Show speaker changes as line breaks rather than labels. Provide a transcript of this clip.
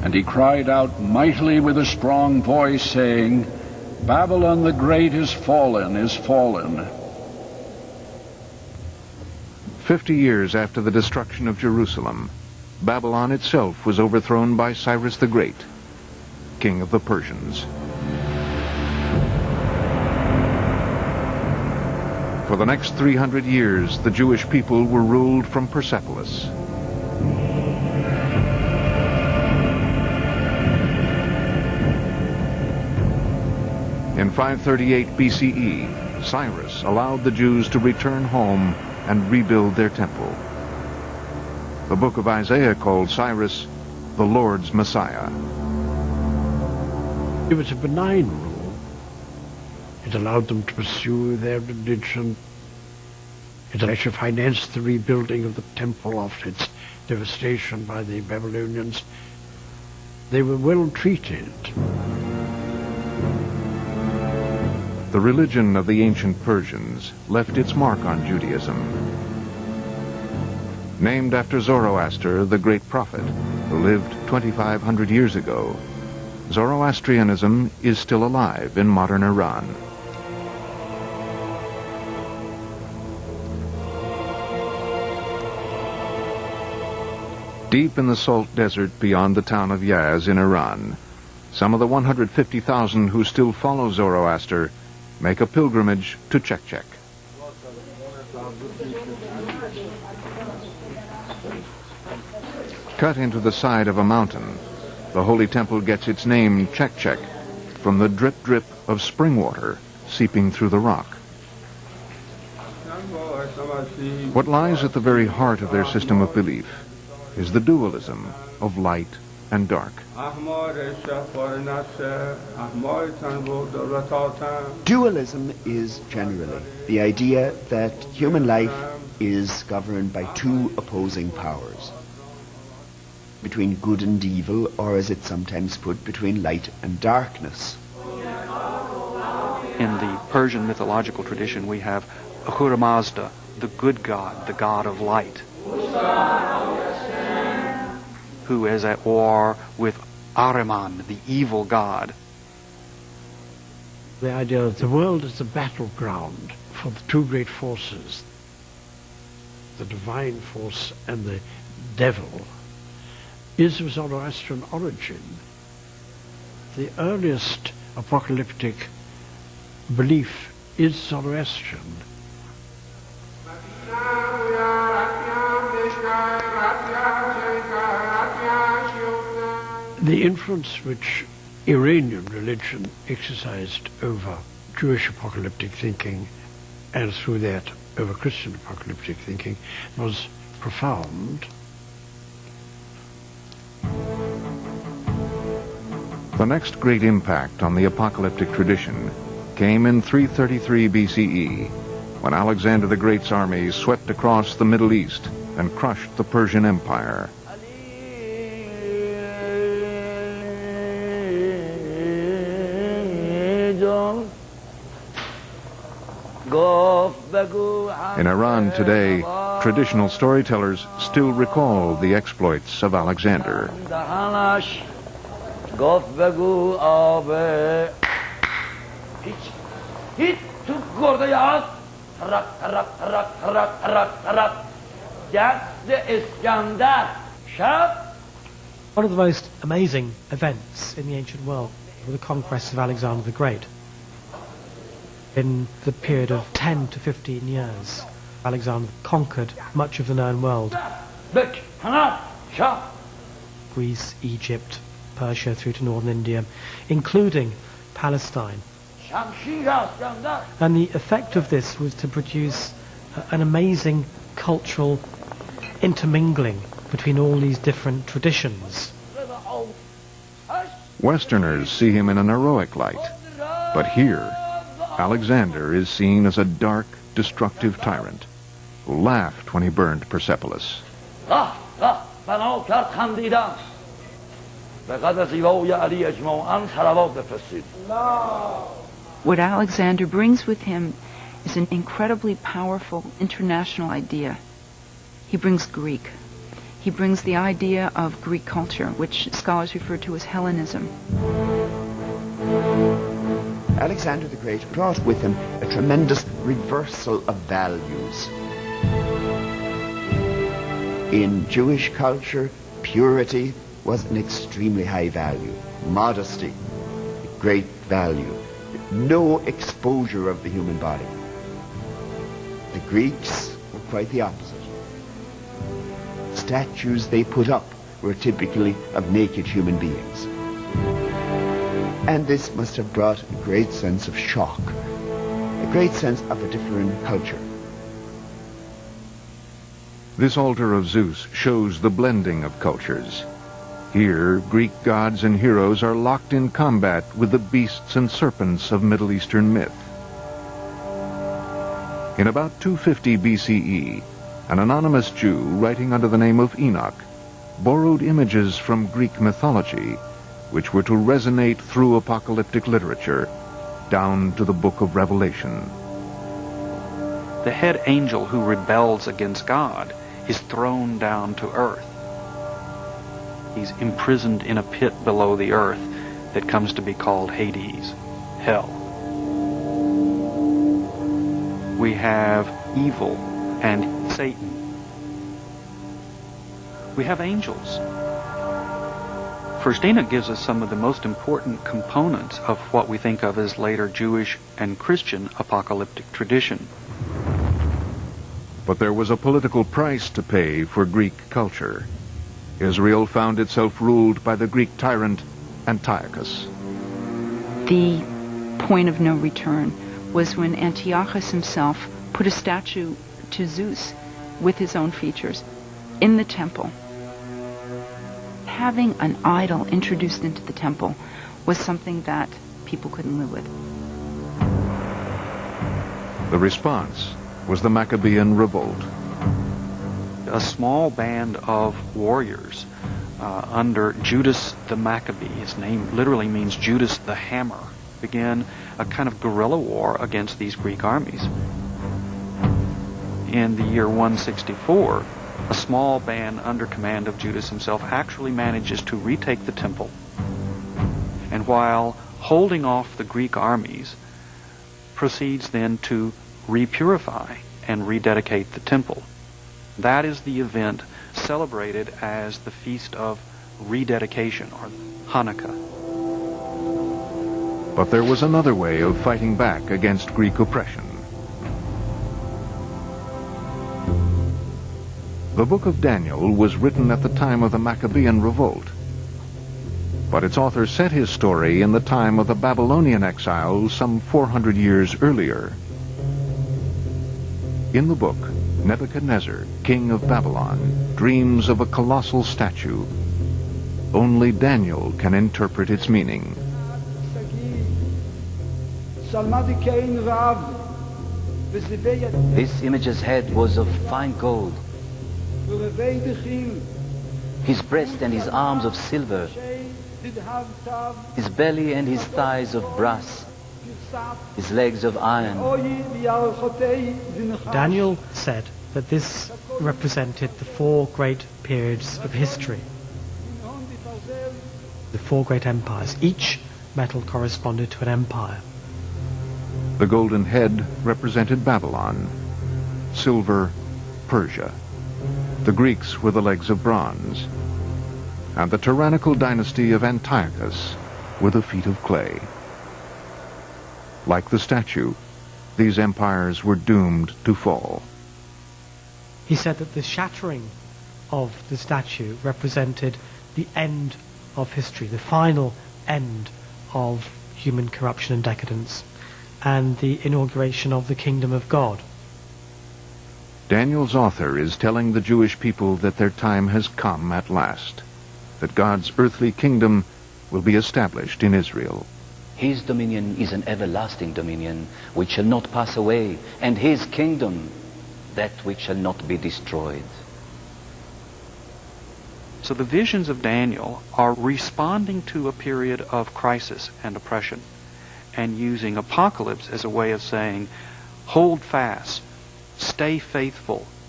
And he cried out mightily with a strong voice, saying, Babylon the great is fallen, is fallen.
50 years after the destruction of Jerusalem, Babylon itself was overthrown by Cyrus the Great, king of the Persians. For the next 300 years, the Jewish people were ruled from Persepolis. In 538 BCE, Cyrus allowed the Jews to return home and rebuild their temple. The book of Isaiah called Cyrus the Lord's Messiah.
It was a benign rule. It allowed them to pursue their religion. It actually financed the rebuilding of the temple after its devastation by the Babylonians. They were well treated.
The religion of the ancient Persians left its mark on Judaism. Named after Zoroaster, the great prophet, who lived 2,500 years ago, Zoroastrianism is still alive in modern Iran. Deep in the salt desert beyond the town of Yaz in Iran, some of the 150,000 who still follow Zoroaster make a pilgrimage to Chek. Cut into the side of a mountain, the holy temple gets its name Chek from the drip-drip of spring water seeping through the rock. What lies at the very heart of their system of belief is the dualism of light and dark.
Dualism is generally the idea that human life is governed by two opposing powers, between good and evil, or as it's sometimes put, between light and darkness.
In the Persian mythological tradition, we have Ahura Mazda, the good god, the god of light, who is at war with Ahriman, the evil god.
The idea that the world is the battleground for the two great forces, the divine force and the devil, is of Zoroastrian origin. The earliest apocalyptic belief is Zoroastrian. The influence which Iranian religion exercised over Jewish apocalyptic thinking, and through that over Christian apocalyptic thinking, was profound.
The next great impact on the apocalyptic tradition came in 333 BCE, when Alexander the Great's army swept across the Middle East and crushed the Persian Empire. In Iran today, traditional storytellers still recall the exploits of Alexander.
One of the most amazing events in the ancient world were the conquests of Alexander the Great. In the period of 10 to 15 years, Alexander conquered much of the known world. Greece, Egypt, Persia through to northern India, including Palestine. And the effect of this was to produce an amazing cultural intermingling between all these different traditions.
Westerners see him in an heroic light, but here, Alexander is seen as a dark, destructive tyrant who laughed when he burned Persepolis.
What Alexander brings with him is an incredibly powerful international idea. He brings Greek. he brings the idea of Greek culture, which scholars refer to as Hellenism.
Alexander the Great brought with him a tremendous reversal of values. In Jewish culture, purity was an extremely high value. Modesty, a great value. No exposure of the human body. The Greeks were quite the opposite. Statues they put up were typically of naked human beings. And this must have brought a great sense of shock, a great sense of a different culture.
This altar of Zeus shows the blending of cultures. Here, Greek gods and heroes are locked in combat with the beasts and serpents of Middle Eastern myth. In about 250 BCE, an anonymous Jew writing under the name of Enoch borrowed images from Greek mythology which were to resonate through apocalyptic literature down to the book of Revelation.
The head angel who rebels against God is thrown down to earth. He's imprisoned in a pit below the earth that comes to be called Hades, hell. We have evil and Satan. We have angels. First Enoch gives us some of the most important components of what we think of as later Jewish and Christian apocalyptic tradition.
But there was a political price to pay for Greek culture. Israel found itself ruled by the Greek tyrant Antiochus.
The point of no return was when Antiochus himself put a statue to Zeus with his own features in the temple. Having an idol introduced into the temple was something that people couldn't live with.
The response was the Maccabean revolt.
A small band of warriors under Judas the Maccabee, his name literally means Judas the Hammer, began a kind of guerrilla war against these Greek armies. In the year 164, a small band under command of Judas himself actually manages to retake the temple, and while holding off the Greek armies, proceeds then to repurify and rededicate the temple. That is the event celebrated as the Feast of Rededication, or Hanukkah.
But there was another way of fighting back against Greek oppression. The book of Daniel was written at the time of the Maccabean revolt, but its author set his story in the time of the Babylonian exile some 400 years earlier. In the book, Nebuchadnezzar, king of Babylon, dreams of a colossal statue. Only Daniel can interpret its meaning.
This image's head was of fine gold, his breast and his arms of silver, his belly and his thighs of brass, his legs of iron.
Daniel said that this represented the four great periods of history, the four great empires. Each metal corresponded to an empire.
The golden head represented Babylon, silver, Persia. The Greeks were the legs of bronze, and the tyrannical dynasty of Antiochus were the feet of clay. Like the statue, these empires were doomed to fall.
He said that the shattering of the statue represented the end of history, the final end of human corruption and decadence, and the inauguration of the kingdom of God.
Daniel's author is telling the Jewish people that their time has come at last, that God's earthly kingdom will be established in Israel.
His dominion is an everlasting dominion which shall not pass away, and his kingdom that which shall not be destroyed.
So the visions of Daniel are responding to a period of crisis and oppression, and using apocalypse as a way of saying, hold fast, stay faithful,